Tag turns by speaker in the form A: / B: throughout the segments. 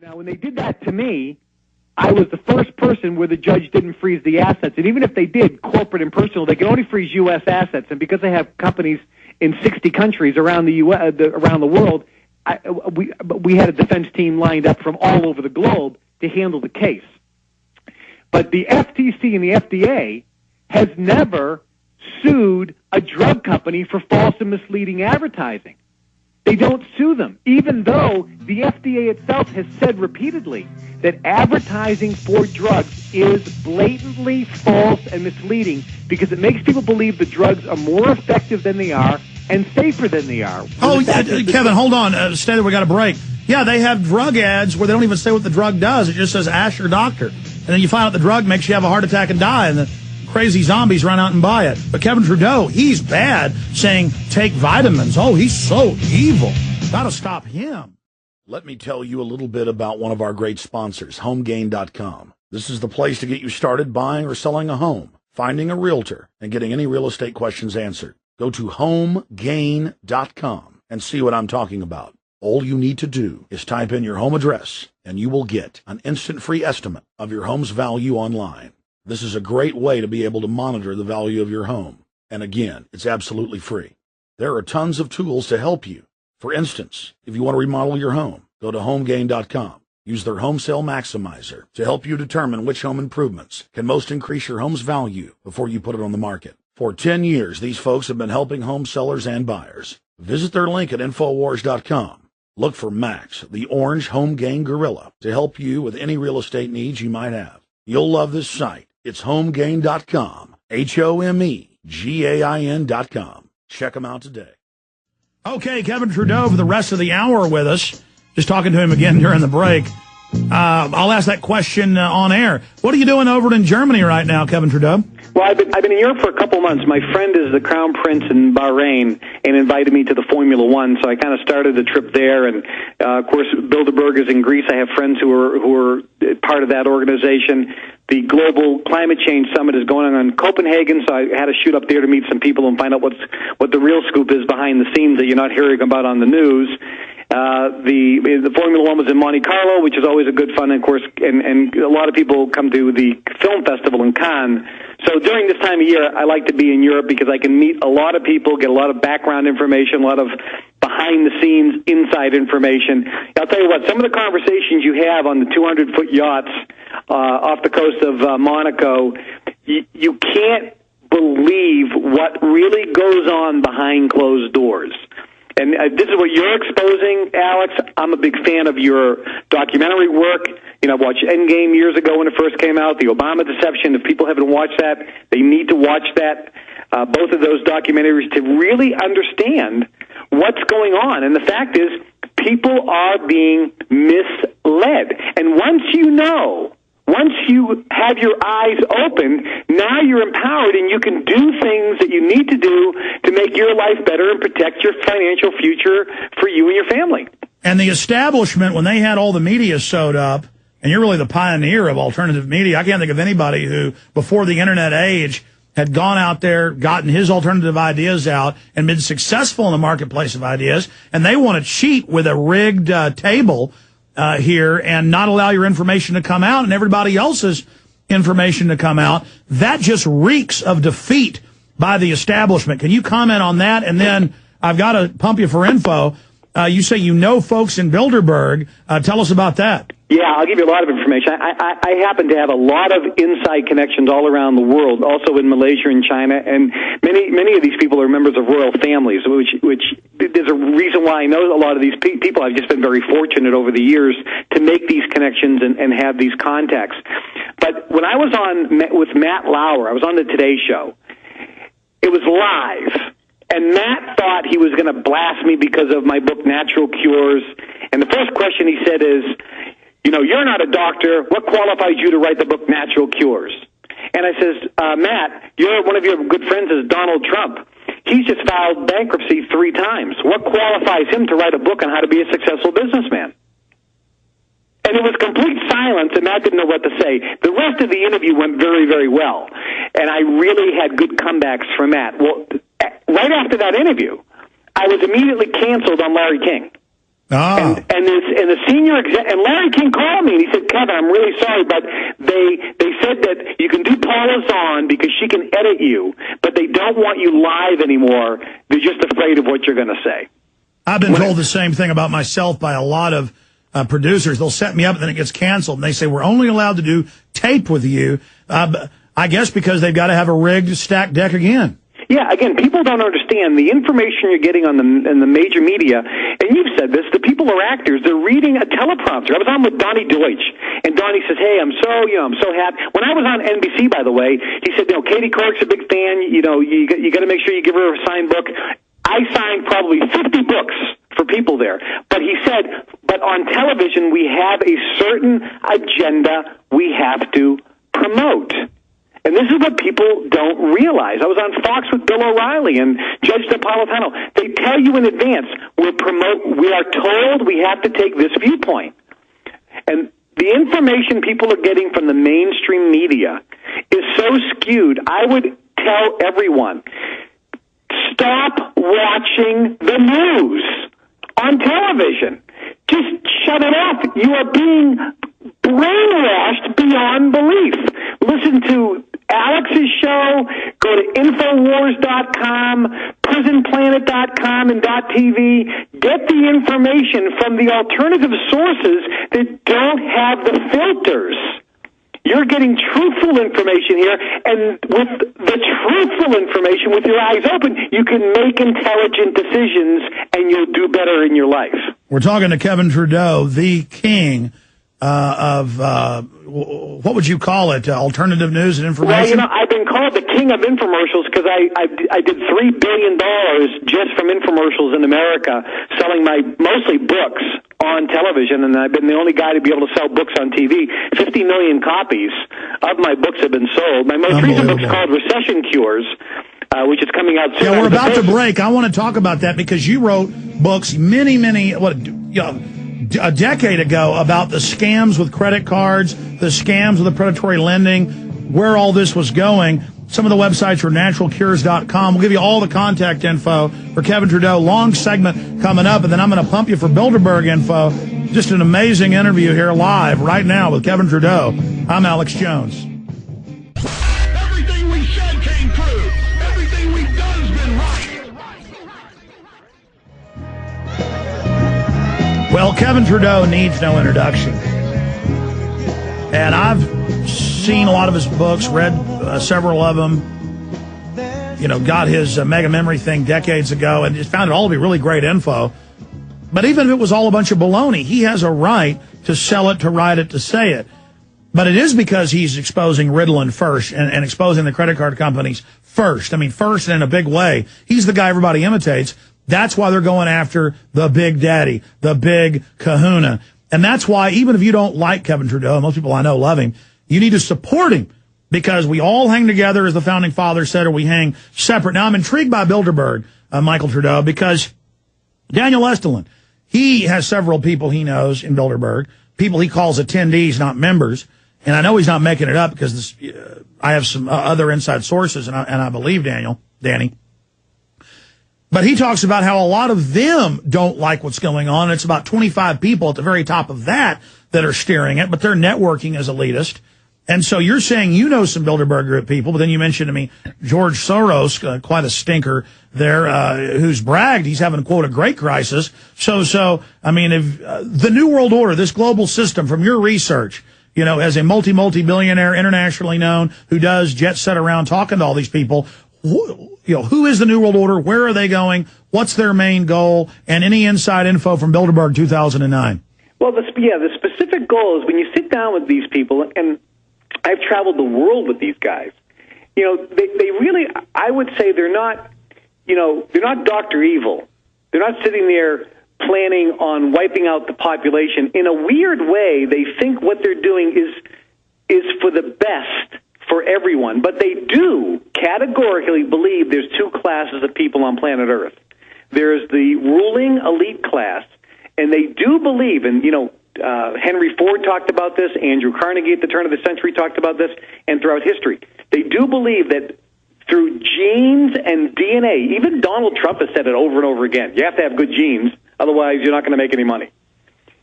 A: Now, when they did that to me, I was the first person where the judge didn't freeze the assets. And even if they did, corporate and personal, they can only freeze U.S. assets. And because they have companies in 60 countries around the around the world, we had a defense team lined up from all over the globe to handle the case. But the FTC and the FDA has never sued a drug company for false and misleading advertising. They don't sue them, even though the FDA itself has said repeatedly that advertising for drugs is blatantly false and misleading because it makes people believe the drugs are more effective than they are and safer than they are.
B: Oh, Kevin, hold on. Stay there. We got a break. Yeah, they have drug ads where they don't even say what the drug does. It just says, ask your doctor. And then you find out the drug makes you have a heart attack and die, and the crazy zombies run out and buy it. But Kevin Trudeau, he's bad, saying take vitamins. Oh, he's so evil. Got to stop him. Let me tell you a little bit about one of our great sponsors, HomeGain.com. This is the place to get you started buying or selling a home, finding a realtor, and getting any real estate questions answered. Go to HomeGain.com and see what I'm talking about. All you need to do is type in your home address, and you will get an instant free estimate of your home's value online. This is a great way to be able to monitor the value of your home. And again, it's absolutely free. There are tons of tools to help you. For instance, if you want to remodel your home, go to HomeGain.com. Use their Home Sale Maximizer to help you determine which home improvements can most increase your home's value before you put it on the market. For 10 years, these folks have been helping home sellers and buyers. Visit their link at Infowars.com. Look for Max, the orange Home Gain Gorilla, to help you with any real estate needs you might have. You'll love this site. It's HomeGain.com, HomeGain.com. Check them out today. Okay, Kevin Trudeau for the rest of the hour with us. Just talking to him again during the break. I'll ask that question on air. What are you doing over in Germany right now, Kevin Trudeau?
A: Well, I've been in Europe for a couple months. My friend is the Crown Prince in Bahrain and invited me to the Formula One, so I kind of started the trip there. And of course, Bilderberg is in Greece. I have friends who are part of that organization. The Global Climate Change Summit is going on in Copenhagen, so I had to shoot up there to meet some people and find out what the real scoop is behind the scenes that you're not hearing about on the news. The Formula One was in Monte Carlo, which is always a good fun, of course, and a lot of people come to the film festival in Cannes. So during this time of year, I like to be in Europe because I can meet a lot of people, get a lot of background information, a lot of behind-the-scenes inside information. I'll tell you what, some of the conversations you have on the 200-foot yachts off the coast of Monaco, you can't believe what really goes on behind closed doors. And this is what you're exposing, Alex. I'm a big fan of your documentary work. You know, I watched Endgame years ago when it first came out, The Obama Deception. If people haven't watched that, they need to watch that, both of those documentaries, to really understand what's going on. And the fact is, people are being misled. And once you have your eyes open, now you're empowered and you can do things that you need to do to make your life better and protect your financial future for you and your family.
B: And the establishment, when they had all the media sewed up, and you're really the pioneer of alternative media, I can't think of anybody who, before the internet age, had gone out there, gotten his alternative ideas out, and been successful in the marketplace of ideas, and they want to cheat with a rigged table here and not allow your information to come out and everybody else's information to come out. That just reeks of defeat by the establishment. Can you comment on that? And then I've got to pump you for info. You say you know folks in Bilderberg. Tell us about that.
A: Yeah, I'll give you a lot of information. I happen to have a lot of inside connections all around the world, also in Malaysia and China, and many of these people are members of royal families, which there's a reason why I know a lot of these people. I've just been very fortunate over the years to make these connections and have these contacts. But when I was with Matt Lauer, I was on the Today Show. It was live. And Matt thought he was going to blast me because of my book, Natural Cures. And the first question he said is, you know, you're not a doctor. What qualifies you to write the book, Natural Cures? And I says, Matt, one of your good friends is Donald Trump. He's just filed bankruptcy 3 times. What qualifies him to write a book on how to be a successful businessman? And it was complete silence, and Matt didn't know what to say. The rest of the interview went very, very well. And I really had good comebacks from Matt. Well, right after that interview, I was immediately canceled on Larry King. And the senior and Larry King called me and he said, Kevin, I'm really sorry, but they said that you can do Paula's on because she can edit you, but they don't want you live anymore. They're just afraid of what you're going to say.
B: I've been told the same thing about myself by a lot of producers. They'll set me up and then it gets canceled, and they say we're only allowed to do tape with you. I guess because they've got to have a rigged stacked deck again.
A: Yeah, again, people don't understand the information you're getting on in the major media, and you've said this, the people are actors, they're reading a teleprompter. I was on with Donnie Deutsch, and Donnie says, hey, I'm so happy. When I was on NBC, by the way, he said, Katie Couric's a big fan, you got to make sure you give her a signed book. I signed probably 50 books for people there. But he said, but on television, we have a certain agenda we have to promote. And this is what people don't realize. I was on Fox with Bill O'Reilly and Judge Napolitano. They tell you in advance, we are told we have to take this viewpoint. And the information people are getting from the mainstream media is so skewed. I would tell everyone, stop watching the news on television. Just shut it off. You are being brainwashed beyond belief. Listen to Alex's show, go to Infowars.com, PrisonPlanet.com, and .tv. Get the information from the alternative sources that don't have the filters. You're getting truthful information here, and with the truthful information, with your eyes open, you can make intelligent decisions, and you'll do better in your life.
B: We're talking to Kevin Trudeau, the king of, what would you call it, alternative news and information?
A: Well, I've been called the king of infomercials because I did $3 billion just from infomercials in America, selling my mostly books on television, and I've been the only guy to be able to sell books on TV. 50 million copies of my books have been sold. My most recent book's called Recession Cures, which is coming out soon.
B: Yeah, we're about to break. I want to talk about that because you wrote books a decade ago about the scams with credit cards, the scams with the predatory lending, where all this was going. Some of the websites are naturalcures.com. We'll give you all the contact info for Kevin Trudeau. Long segment coming up, and then I'm going to pump you for Bilderberg info. Just an amazing interview here live right now with Kevin Trudeau. I'm Alex Jones.
C: Everything we said came true. Everything we've done has been right.
B: Well, Kevin Trudeau needs no introduction. And I've seen a lot of his books, read several of them, got his mega memory thing decades ago, and just found it all to be really great info. But even if it was all a bunch of baloney, he has a right to sell it, to write it, to say it. But it is because he's exposing Ritalin first and exposing the credit card companies first. I mean, first and in a big way. He's the guy everybody imitates. That's why they're going after the big daddy, the big kahuna. And that's why, even if you don't like Kevin Trudeau, most people I know love him, you need to support him because we all hang together, as the founding fathers said, or we hang separate. Now, I'm intrigued by Bilderberg, Michael Trudeau, because Daniel Estelin, he has several people he knows in Bilderberg, people he calls attendees, not members. And I know he's not making it up because I have some other inside sources, and I believe Danny. But he talks about how a lot of them don't like what's going on. It's about 25 people at the very top of that are steering it, but they're networking as elitist. And so you're saying you know some Bilderberg group people, but then you mentioned to me George Soros, quite a stinker there, who's bragged he's having, quote, a great crisis. So I mean, if the New World Order, this global system, from your research, as a multi-billionaire, internationally known, who does jet set around talking to all these people, who is the New World Order? Where are they going? What's their main goal? And any inside info from Bilderberg 2009?
A: Well, the specific goal is when you sit down with these people, and I've traveled the world with these guys, they really, I would say they're not Dr. Evil. They're not sitting there planning on wiping out the population. In a weird way, they think what they're doing is for the best for everyone, but they do categorically believe there's two classes of people on planet Earth. There's the ruling elite class, and they do believe, and Henry Ford talked about this, Andrew Carnegie at the turn of the century talked about this, and throughout history, they do believe that through genes and DNA, even Donald Trump has said it over and over again, you have to have good genes, Otherwise, you're not going to make any money.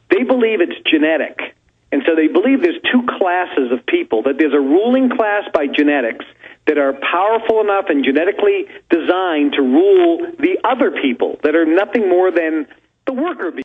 A: They believe it's genetic. And so they believe there's two classes of people, that there's a ruling class by genetics that are powerful enough and genetically designed to rule the other people that are nothing more than the worker bee.